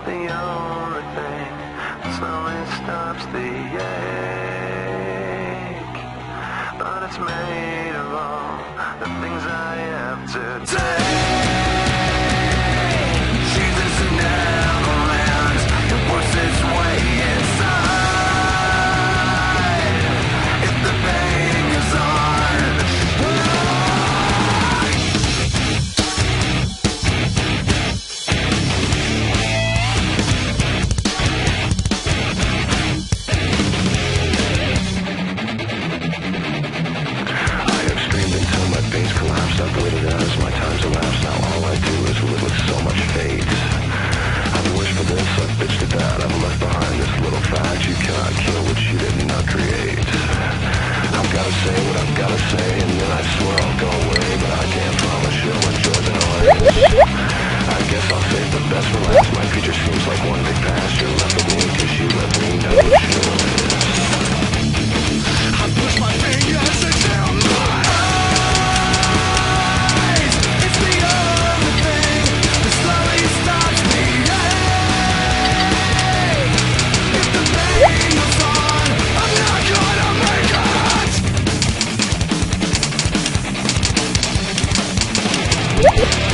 the only thing that slowly stops the ache. But it's made of all the things I have to take. Jesus never lands, it works its way inside. If the pain goes on, I've waited as my time's elapsed. Now all I do is live with so much fate. I've wished for this, I've bitched at that. I've left behind this little fact: you cannot kill what you did not create. I've gotta say what I've gotta say, and then I swear I'll go away. But I can't promise you my joys and always. I guess I'll save the best for last. My future seems like one big pasture left with me, cause you let me know what I push my fingers down my Yeah.